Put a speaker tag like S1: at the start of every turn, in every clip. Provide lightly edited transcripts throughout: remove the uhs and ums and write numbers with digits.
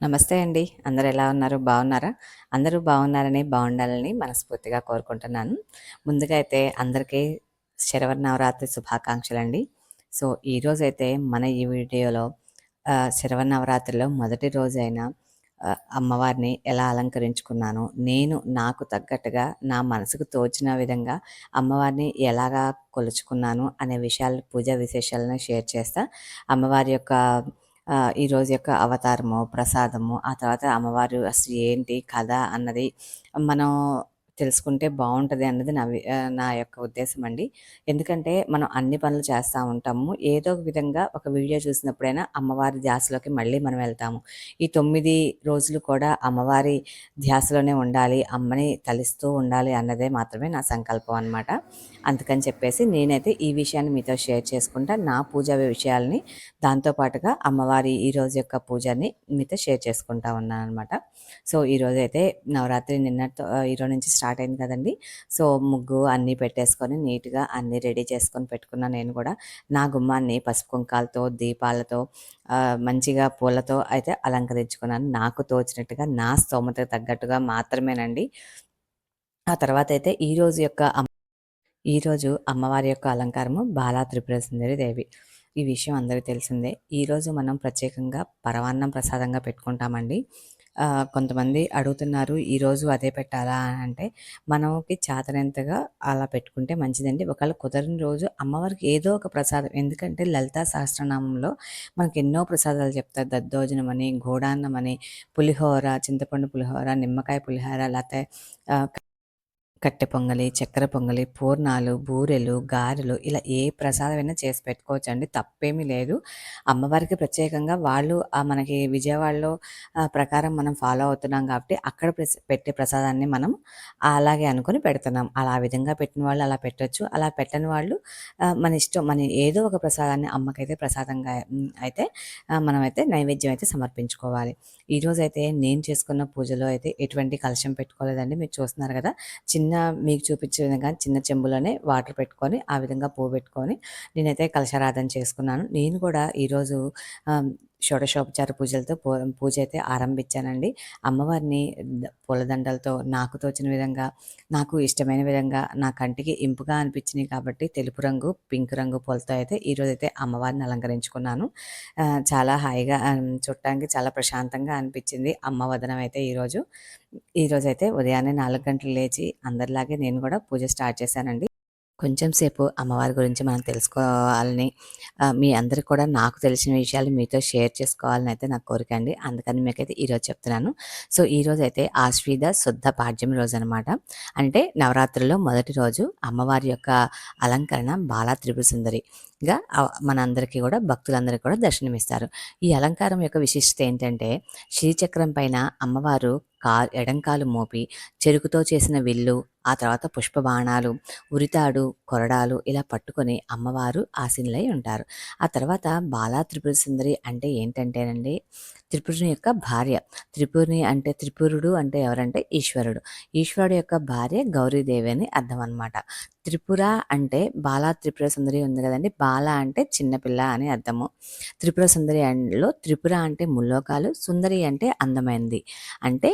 S1: నమస్తే అండి. అందరూ ఎలా ఉన్నారు? బాగున్నారా? అందరూ బాగున్నారని, బాగుండాలని మనస్ఫూర్తిగా కోరుకుంటున్నాను. ముందుగా అయితే అందరికీ శరన్నవరాత్రి శుభాకాంక్షలండి. సో, ఈరోజైతే మన ఈ వీడియోలో శరన్నవరాత్రిలో మొదటి రోజైన అమ్మవారిని ఎలా అలంకరించుకున్నాను, నేను నాకు తగ్గట్టుగా నా మనసుకు తోచిన విధంగా అమ్మవారిని ఎలాగా కొలుచుకున్నాను అనే విషయాలు, పూజా విశేషాలను షేర్ చేస్తా. అమ్మవారి యొక్క ఈరోజు యొక్క అవతారము, ప్రసాదము, ఆ తర్వాత అమ్మవారు అసలు ఏంటి కథ అన్నది మనం తెలుసుకుంటే బావుంటది అన్నది నా యొక్క ఉద్దేశం అండి. ఎందుకంటే మనం అన్ని పనులు చేస్తా ఉంటాము. ఏదో ఒక విధంగా ఒక వీడియో చూసినప్పుడైనా అమ్మవారి ధ్యాసలోకి మళ్ళీ మనం వెళ్తాము. ఈ 9 రోజులు కూడా అమ్మవారి ధ్యాసలోనే ఉండాలి, అమ్మని తలుస్తూ ఉండాలి అన్నదే మాత్రమే నా సంకల్పం అనమాట. అందుకని చెప్పేసి నేనైతే ఈ విషయాన్ని మీతో షేర్ చేసుకుంటా. నా పూజా విషయాల్ని, దాంతో పాటుగా అమ్మవారి ఈరోజు యొక్క పూజని మీతో షేర్ చేసుకుంటా ఉన్నాననమాట. సో, ఈరోజైతే నవరాత్రి నిన్నటితో ఈరోజు నుంచి స్టార్ట్ అయింది కదండీ! సో, ముగ్గు అన్నీ పెట్టేసుకొని నీట్‌గా అన్నీ రెడీ చేసుకొని పెట్టుకున్నా నేను కూడా. నా గుమ్మాన్ని పసుపు కుంకాలతో, దీపాలతో, మంచిగా పూలతో అయితే అలంకరించుకున్నాను. నాకు తోచినట్టుగా, నా స్తోమతకు తగ్గట్టుగా మాత్రమేనండి. ఆ తర్వాతయితే ఈరోజు అమ్మవారి యొక్క అలంకారము బాలా త్రిపుర సుందరి దేవి. ఈ విషయం అందరికీ తెలిసిందే. ఈరోజు మనం ప్రత్యేకంగా పరమాన్నం ప్రసాదంగా పెట్టుకుంటామండి. కొంతమంది అడుగుతున్నారు, ఈరోజు అదే పెట్టాలా అని అంటే, మనకి చేతనైనంతగా అలా పెట్టుకుంటే మంచిదండి. ఒకవేళ కుదరని రోజు అమ్మవారికి ఏదో ఒక ప్రసాదం, ఎందుకంటే లలితా సహస్రనామంలో మనకి ఎన్నో ప్రసాదాలు చెప్తారు. దద్దోజనమని, గూడాన్నమని, పులిహోర, చింతపండు పులిహోర, నిమ్మకాయ పులిహోర, లేతే కట్టె పొంగలి, చక్కెర పొంగలి, పూర్ణాలు, బూరెలు, గారెలు ఇలా ఏ ప్రసాదమైనా చేసి పెట్టుకోవచ్చండి. తప్పేమీ లేదు. అమ్మవారికి ప్రత్యేకంగా వాళ్ళు మనకి విజయవాడలో ప్రకారం మనం ఫాలో అవుతున్నాం కాబట్టి అక్కడ పెట్టే ప్రసాదాన్ని మనం అలాగే అనుకుని పెడుతున్నాం. అలా ఆ విధంగా పెట్టిన వాళ్ళు అలా పెట్టొచ్చు. అలా పెట్టని వాళ్ళు మన ఇష్టం. మన ఏదో ఒక ప్రసాదాన్ని అమ్మకైతే ప్రసాదంగా అయితే మనమైతే నైవేద్యం అయితే సమర్పించుకోవాలి. ఈరోజైతే నేను చేసుకున్న పూజలో అయితే ఎటువంటి కలశం పెట్టుకోలేదండి. మీరు చూస్తున్నారు కదా! మీకు చూపించే విధంగా చిన్న చెంబులోనే వాటర్ పెట్టుకొని, ఆ విధంగా పువ్వు పెట్టుకొని నేనైతే కలశారాధన చేసుకున్నాను. నేను కూడా ఈరోజు షోడశోపచార పూజలతో పూజ అయితే ఆరంభించానండి. అమ్మవారిని పూలదండలతో నాకు తోచిన విధంగా, నాకు ఇష్టమైన విధంగా, నా కంటికి ఇంపుగా అనిపించినాయి కాబట్టి తెలుపు రంగు, పింక్ రంగు పూలతో అయితే ఈరోజైతే అమ్మవారిని అలంకరించుకున్నాను. చాలా హాయిగా, చూడటానికి చాలా ప్రశాంతంగా అనిపించింది అమ్మ వదనం అయితే ఈరోజైతే ఉదయాన్నే 4 గంటలకు లేచి అందరిలాగే నేను కూడా పూజ స్టార్ట్ చేశానండి. కొంచెం సేపు అమ్మవారి గురించి మనం తెలుసుకోవాలని, మీ అందరికి కూడా నాకు తెలిసిన విషయాలు మీతో షేర్ చేసుకోవాలని అయితే నా కోరిక అండి. అందుకని మీకైతే ఈరోజు చెప్తున్నాను. సో, ఈరోజైతే ఆశ్వీజ శుద్ధ పాడ్యమి రోజు అనమాట. అంటే నవరాత్రుల్లో మొదటి రోజు అమ్మవారి యొక్క అలంకరణ బాలా త్రిపుర సుందరిగా మనందరికీ కూడా, భక్తులందరికీ కూడా దర్శనమిస్తారు. ఈ అలంకారం యొక్క విశిష్టత ఏంటంటే, శ్రీచక్రం పైన అమ్మవారు ఎడంకాలు మోపి, చెరుకుతో చేసిన విల్లు, ఆ తర్వాత పుష్పబాణాలు, ఉరితాడు, కొరడాలు ఇలా పట్టుకొని అమ్మవారు ఆసీనులై ఉంటారు. ఆ తర్వాత బాలా త్రిపుర సుందరి అంటే ఏంటంటేనండి, త్రిపురుని యొక్క భార్య. త్రిపురుడు అంటే ఎవరంటే ఈశ్వరుడు. ఈశ్వరుడు యొక్క భార్య గౌరీదేవి అని అర్థం అనమాట. త్రిపుర అంటే బాలా త్రిపుర సుందరి ఉంది కదండి. బాల అంటే చిన్నపిల్ల అని అర్థము. త్రిపుర సుందరి లో త్రిపుర అంటే ముల్లోకాలు, సుందరి అంటే అందమైనది. అంటే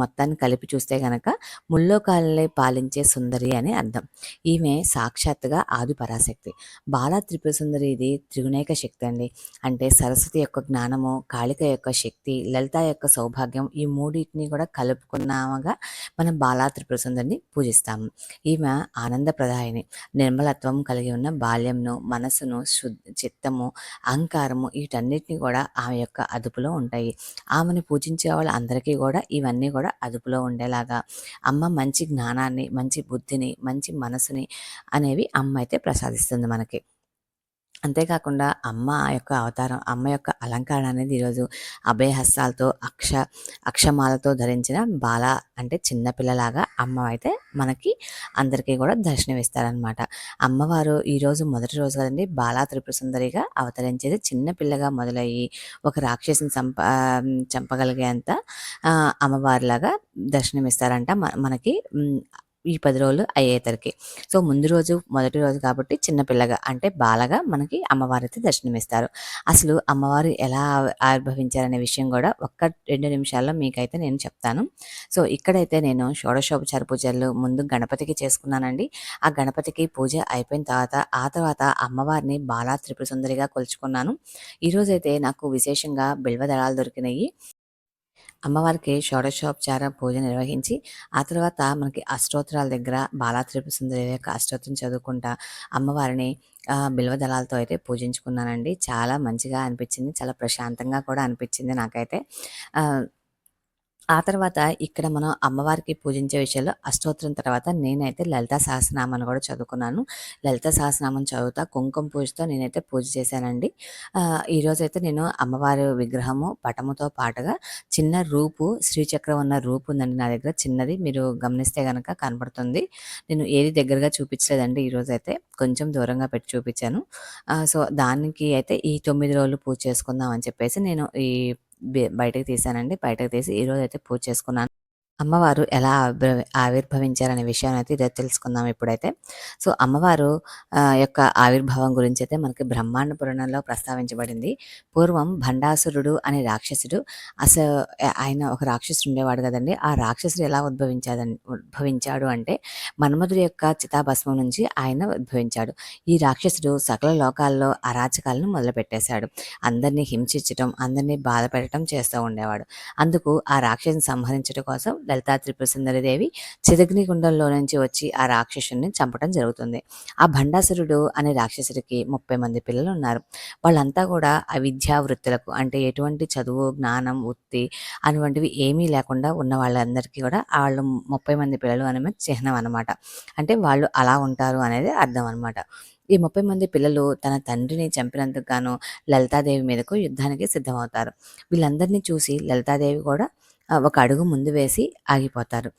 S1: మొత్తాన్ని కలిపి చూస్తే గనక ముల్లోకాలనే పాలించే సుందరి అని అర్థం. ఈమె సాక్షాత్తుగా ఆది పరాశక్తి. బాలా త్రిపుర సుందరి ఇది త్రిగుణైక శక్తి అండి. అంటే సరస్వతి యొక్క జ్ఞానము, కాళిక యొక్క శక్తి, లలిత యొక్క సౌభాగ్యం, ఈ మూడింటిని కూడా కలుపుకున్నామగా మనం బాలా త్రిపుర సుందరిని పూజిస్తాము. ఈమె ఆనందప్రదాయిని, నిర్మలత్వం కలిగి ఉన్న బాల్యంను, మనసును, చిత్తము, అహంకారము వీటన్నిటిని కూడా ఆమె యొక్క అదుపులో ఉంటాయి. ఆమెను పూజించే వాళ్ళు అందరికీ కూడా ఇవన్నీ కూడా అదుపులో ఉండేలాగా అమ్మ మంచి జ్ఞానాన్ని, మంచి బుద్ధిని, మంచి మనసుని అనేవి అమ్మ అయితే ప్రసాదిస్తుంది మనకి. అంతేకాకుండా అమ్మ యొక్క అవతారం, అమ్మ యొక్క అలంకరణ అనేది ఈరోజు అభయహస్తాలతో, అక్షమాలతో ధరించిన బాల అంటే చిన్నపిల్లలాగా అమ్మ అయితే మనకి అందరికీ కూడా దర్శనమిస్తారనమాట. అమ్మవారు ఈరోజు మొదటి రోజు కదండి బాలా త్రిపుర సుందరిగా అవతరించేది. చిన్నపిల్లగా మొదలయ్యి ఒక రాక్షసిని చంపగలిగేంత అమ్మవారిలాగా దర్శనమిస్తారంట మనకి. ఈ 10 రోజులు అయ్యేతరికి. సో, ముందు రోజు మొదటి రోజు కాబట్టి చిన్న పిల్లగా అంటే బాలగా మనకి అమ్మవారైతే దర్శనమిస్తారు. అసలు అమ్మవారు ఎలా ఆవిర్భవించారనే విషయం గూడా ఒక్క 2 నిమిషాల్లో మీకైతే నేను చెప్తాను. సో, ఇక్కడైతే నేను షోడశోపచార పూజలు ముందు గణపతికి చేసుకున్నానండి. ఆ గణపతికి పూజ అయిపోయిన తర్వాత, ఆ తర్వాత అమ్మవారిని బాలా త్రిపుర సుందరిగా కొలుచుకున్నాను. ఈరోజైతే నాకు విశేషంగా బిల్వ దళాలు దొరికినయి. అమ్మవారికి షోడశోపచార పూజ నిర్వహించి, ఆ తర్వాత మనకి అష్టోత్తరాల దగ్గర బాలా త్రిపుర సుందరి యొక్క అష్టోత్తరం చదువుకుంటా అమ్మవారిని బిల్వ దళాలతో అయితే పూజించుకున్నానండి. చాలా మంచిగా అనిపించింది. చాలా ప్రశాంతంగా కూడా అనిపించింది నాకైతే. ఆహ్ ఆ తర్వాత ఇక్కడ మనం అమ్మవారికి పూజించే విషయంలో అష్టోత్తరం తర్వాత నేనైతే లలితా సహస్రనామాన్ని కూడా చదువుకున్నాను. లలితా సహస్రనామం చదువుతా కుంకుమ పూజతో నేనైతే పూజ చేశానండి. ఈరోజైతే నేను అమ్మవారి విగ్రహము, పటముతో పాటుగా చిన్న రూపు, శ్రీచక్రం ఉన్న రూపు ఉందండి నా దగ్గర చిన్నది. మీరు గమనిస్తే గనక కనపడుతుంది. నేను ఏది దగ్గరగా చూపించలేదండి ఈరోజైతే. కొంచెం దూరంగా పెట్టి చూపించాను. సో, దానికి అయితే ఈ 9 రోజులు పూజ చేసుకుందాం అని చెప్పేసి నేను ఈ బయటకి తీశానండి. బయటకు తీసి ఈరోజైతే పూజ చేసుకున్నాను. అమ్మవారు ఎలా ఆవిర్భవించారనే విషయాన్నయితే ఈరోజు తెలుసుకుందాం ఇప్పుడైతే. సో, అమ్మవారు యొక్క ఆవిర్భావం గురించయితే మనకి బ్రహ్మాండ పురాణంలో ప్రస్తావించబడింది. పూర్వం భండాసురుడు అనే రాక్షసుడు ఆయన ఒక రాక్షసుడు ఉండేవాడు గదండీ! ఆ రాక్షసుడు ఎలా ఉద్భవించాడు అంటే మన్మధుడి యొక్క చితాభస్మం నుంచి ఆయన ఉద్భవించాడు. ఈ రాక్షసుడు సకల లోకాల్లో అరాచకాలను మొదలుపెట్టేశాడు. అందరిని హింసించటం, అందరిని బాధపెట్టడం చేస్తూ ఉండేవాడు. అందుకు ఆ రాక్షసుని సంహరించడం కోసం లలితా త్రిపుర సుందరి దేవి చిదగ్నిగుండంలో నుంచి వచ్చి ఆ రాక్షసుని చంపడం జరుగుతుంది. ఆ భండాసురుడు అనే రాక్షసుడికి 30 మంది పిల్లలు ఉన్నారు. వాళ్ళంతా కూడా అవిద్యా వృత్తులకు అంటే ఎటువంటి చదువు, జ్ఞానం, వృత్తి అటువంటివి ఏమీ లేకుండా ఉన్న వాళ్ళందరికీ కూడా ఆళ్ళు 30 మంది పిల్లలు అనేది చిహ్నం అనమాట. అంటే వాళ్ళు అలా ఉంటారు అనేది అర్థం అనమాట. ఈ 30 మంది పిల్లలు తన తండ్రిని చంపినందుకు గాను లలితాదేవి మీదకు యుద్ధానికి సిద్ధమవుతారు. వీళ్ళందరినీ చూసి లలితాదేవి కూడా ఒక అడుగు ముందు వేసి ఆగిపోతారు.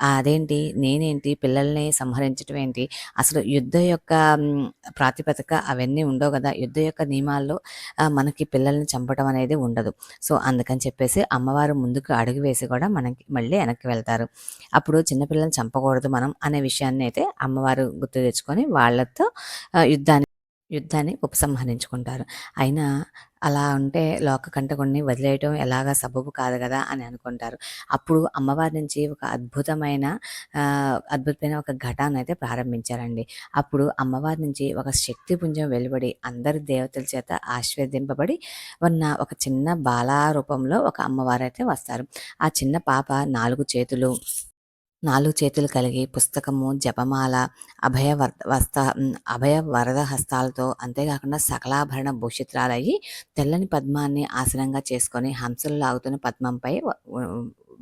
S1: అదేంటి నేనేంటి పిల్లల్ని సంహరించటం ఏంటి? అసలు యుద్ధం యొక్క ప్రాతిపదిక అవన్నీ ఉండవు గదా! యుద్ధం యొక్క నియమాల్లో మనకి పిల్లల్ని చంపడం అనేది ఉండదు. సో, అందుకని చెప్పేసి అమ్మవారు ముందుకు అడుగు వేసి కూడా మనకి మళ్ళీ వెనక్కి వెళ్తారు. అప్పుడు చిన్న పిల్లల్ని చంపకూడదు మనం అనే విషయాన్ని అయితే అమ్మవారు గుర్తు తెచ్చుకొని వాళ్ళతో యుద్ధాన్ని ఉపసంహరించుకుంటారు. అయినా అలా ఉంటే లోక కంటకుడిని వదిలేయటం ఎలాగా సబబు కాదు గదా! అని అనుకుంటారు. అప్పుడు అమ్మవారి నుంచి ఒక అద్భుతమైన ఒక ఘటాన్నయితే ప్రారంభించారండి. అప్పుడు అమ్మవారి నుంచి ఒక శక్తిపుంజం వెలువడి అందరి దేవతల చేత ఆశీర్వదింపబడి ఉన్న ఒక చిన్న బాలా రూపంలో ఒక అమ్మవారైతే వస్తారు. ఆ చిన్న పాప 4 చేతులు కలిగి పుస్తకము, జపమాల, అభయ వరద హస్తాలతో అంతేకాకుండా సకలాభరణ భూషితురాలయ్యి తెల్లని పద్మాన్ని ఆసనంగా చేసుకొని హంసలు లాగుతున్న పద్మంపై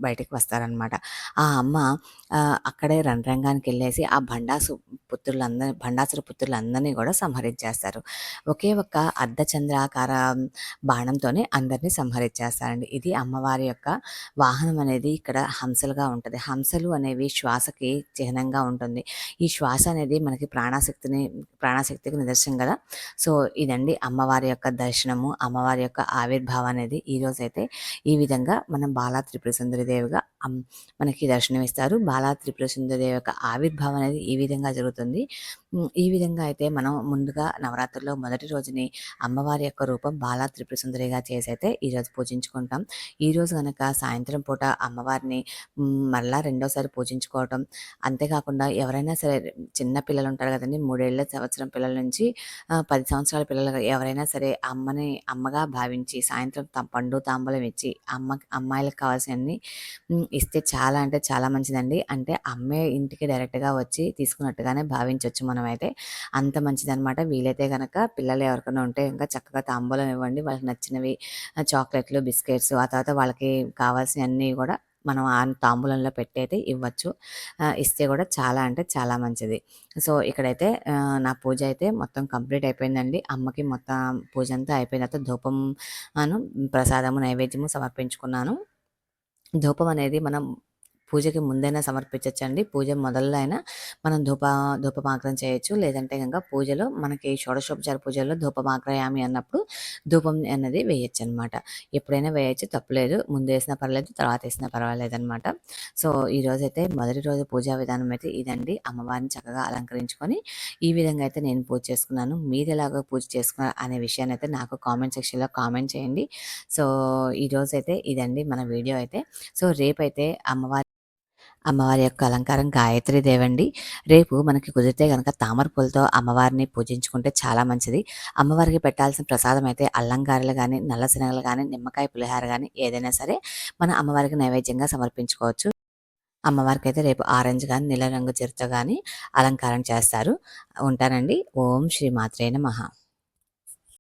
S1: బయటికి వస్తారనమాట. ఆ అమ్మ అక్కడే రణరంగానికెళ్ళేసి ఆ భండాసుర పుత్రులందరినీ కూడా సంహరించేస్తారు. ఒకే ఒక్క అర్ధచంద్రాకార బాణంతోనే అందరిని సంహరించేస్తారండి. ఇది అమ్మవారి యొక్క వాహనం అనేది ఇక్కడ హంసలుగా ఉంటది. హంసలు అనేవి శ్వాసకి చిహ్నంగా ఉంటుంది. ఈ శ్వాస అనేది మనకి ప్రాణశక్తికి నిదర్శనం గదా! సో, ఇదండి అమ్మవారి యొక్క దర్శనము, అమ్మవారి యొక్క ఆవిర్భావం అనేది ఈరోజైతే ఈ విధంగా మనం బాలా త్రిపుర సుందరి దేవిగా మనకి దర్శనమిస్తారు. బాలా త్రిపుర సుందరి దేవి యొక్క ఆవిర్భావం అనేది ఈ విధంగా జరుగుతుంది. ఈ విధంగా అయితే మనం ముందుగా నవరాత్రుల్లో మొదటి రోజుని అమ్మవారి యొక్క రూపం బాలా త్రిపుర సుందరిగా చేసైతే ఈరోజు పూజించుకుంటాం. ఈరోజు గనక సాయంత్రం పూట అమ్మవారిని మరలా రెండోసారి పూజించుకోవటం, అంతేకాకుండా ఎవరైనా సరే చిన్న పిల్లలు ఉంటారు కదండీ! 3 ఏళ్ల, సంవత్సరం పిల్లల నుంచి 10 సంవత్సరాల పిల్లలు ఎవరైనా సరే అమ్మగా భావించి సాయంత్రం పండు, తాంబూలం ఇచ్చి అమ్మాయిలకు కావాల్సినవన్నీ ఇస్తే చాలా అంటే చాలా మంచిదండి. అంటే అమ్మే ఇంటికి డైరెక్ట్‌గా వచ్చి తీసుకున్నట్టుగానే భావించొచ్చు మనమైతే. అంత మంచిదనమాట. వీలైతే గనక పిల్లలు ఎవరికైనా ఉంటే ఇంకా చక్కగా తాంబూలం ఇవ్వండి. వాళ్ళకి నచ్చినవి చాక్లెట్‌లు, బిస్కెట్స్ ఆ తర్వాత వాళ్ళకి కావాల్సినయన్నీ గూడా మనం ఆ తాంబూలంలో పెట్టి అయితే ఇవ్వచ్చు. ఇస్తే గూడా చాలా అంటే చాలా మంచిది. సో, ఇక్కడైతే నా పూజ అయితే మొత్తం కంప్లీట్ అయిపోయిందండి. అమ్మకి మొత్తం పూజంతా అయిపోయిన తర్వాత ధూపం ప్రసాదము, నైవేద్యము సమర్పించుకున్నాను. ధూపం అనేది మనం పూజకి ముందైనా సమర్పించొచ్చండి. పూజ మొదల్లో అయినా మనం ధూపమాగ్రం చేయొచ్చు. లేదంటే గనక పూజలో మనకి షోడశోపచార పూజల్లో ధూపమాగ్రయామి అన్నప్పుడు ధూపం అనేది వేయొచ్చనమాట. ఎప్పుడైనా వేయొచ్చు, తప్పులేదు. ముందేసినా పర్లేదు, తర్వాతేసినా పర్వాలేదనమాట. సో, ఈరోజైతే మొదటి రోజు పూజా విధానం అయితే ఇదండి. అమ్మవారిని చక్కగా అలంకరించుకొని ఈ విధంగా అయితే నేను పూజ చేసుకున్నాను. మీరెలాగో పూజ చేసుకున్నారు అనే విషయాన్నయితే నాకు కామెంట్ సెక్షన్‌లో కామెంట్ చేయండి. సో, ఈరోజైతే ఇదండి మన వీడియో అయితే. సో, రేపైతే అమ్మవారి యొక్క అలంకారం గాయత్రి దేవండి. రేపు మనకి కుదిరితే గనక తామర పూలతో అమ్మవారిని పూజించుకుంటే చాలా మంచిది. అమ్మవారికి పెట్టాల్సిన ప్రసాదం అయితే అల్లం గారెలు గానీ, నల్ల శనగలు గానీ, నిమ్మకాయ పులిహార గానీ ఏదైనా సరే మన అమ్మవారికి నైవేద్యంగా సమర్పించుకోవచ్చు. అమ్మవారికైతే రేపు ఆరెంజ్ గానీ, నీలం రంగు చీరతో గానీ అలంకారం చేస్తారు. ఉంటానండి. ఓం శ్రీ మాత్రే నమః.